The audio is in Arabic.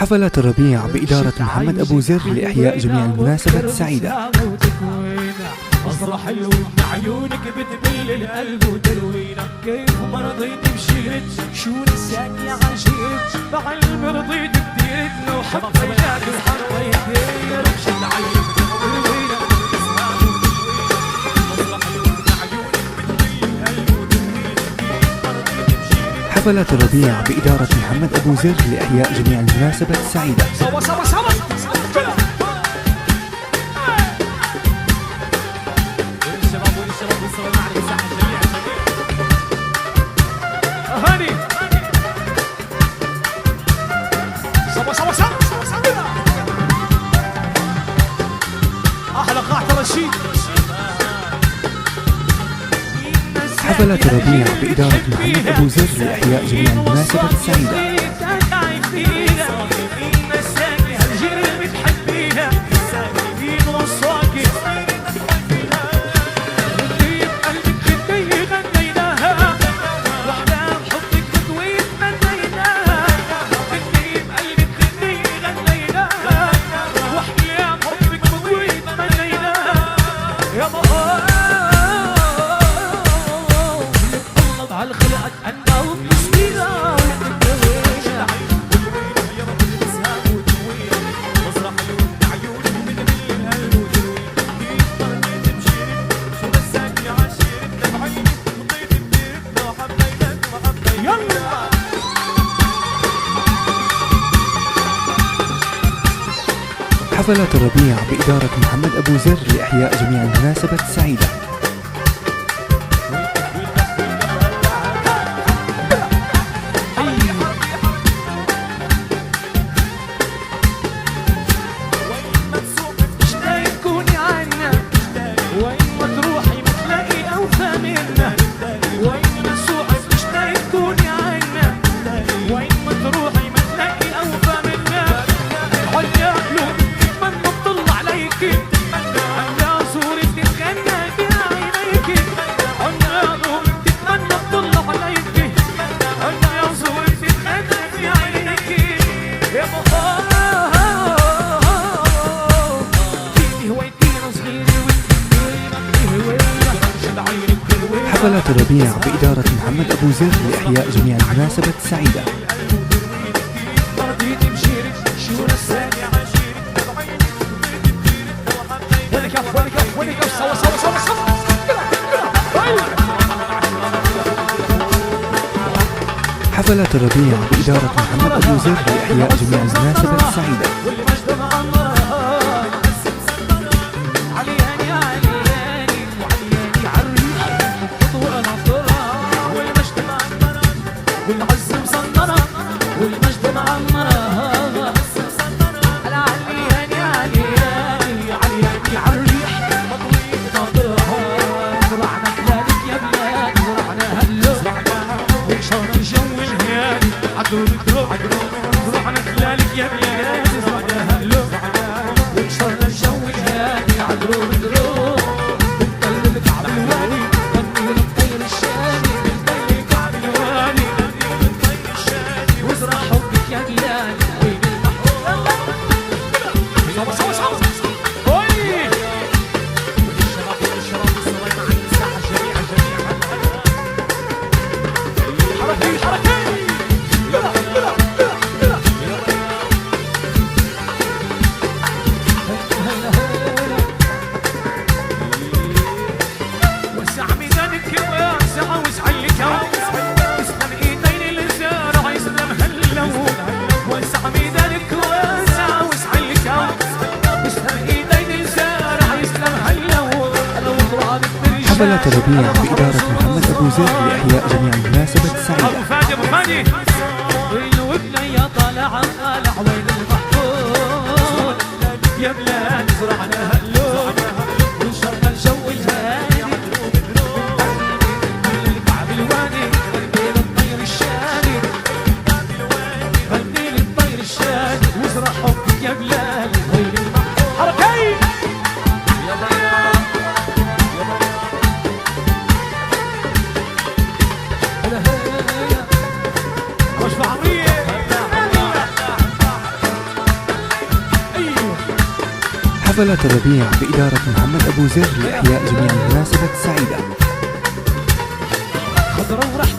حفلات الربيع بإدارة محمد أبو زر لإحياء جميع المناسبات السعيدة. أصرح حلو من عيونك بتبل القلب وتروينا كيف ما رضيت بشيرت شو لساني عشيت بعلم رضيت بديت لو حبيتك وحبيت رمش العين تروينا أصرح حلو من عيونك بتبل القلب وتروينا كيف ما رضيت بشيرت. حفلات الربيع بإدارة محمد أبو زر لإحياء جميع المناسبات السعيدة. سوا سوا سوا حفلات الربيع بإدارة محمد أبو زر لإحياء جميع المناسبات السعيدة. حفلات الربيع بإدارة محمد أبو زر لإحياء جميع المناسبات السعيدة. حفلات الربيع بإدارة محمد أبو زر لإحياء جميع المناسبات السعيدة. حفلات الربيع بإدارة محمد أبو زر لإحياء جميع المناسبات السعيدة. والعز مصننة والمجد معمرة العلي هاني علي هاني علي هاني عالريح مطويل ناطرها زرعنا خلالك يا بلاد زرعنا هلو وشهر الجو الهادي عدرو زرعنا خلالك يا بلاد زرعنا هلو وشهر الجو الهادي عدرو بنطللك عالواني غني للطير الشامي بنطللك عالواني وزرع حبك يا بلاد وين المحروم سوا سوا سوا وي والشباب والشراب الصلاة مع الساحة جميعا حركي حركي يلا يلا يلا وسع ميزانك واسع وسعيك اسلم ايدين الزارع يسلم هلو وسع ميزانك واسع وسعيك اسلم ايدين الزارع يسلم هلو حفلات الربيع بإدارة محمد أبو زر لإحياء جميع المناسبات السعيدة. ابو فادي ابو فادي وابني يا طالع طالع وين المحفوظ يا بلاد زرعنا هلو ونشرنا الجو الهادي الكعب الوادي غني للطير الشادي غني للطير الشادي وزرع حبك يا بلاد وين المحفوظ حركي مش بعريه حفلات الربيع بإدارة محمد أبو زر لإحياء جميع المناسبات السعيدة. خضرة ورحت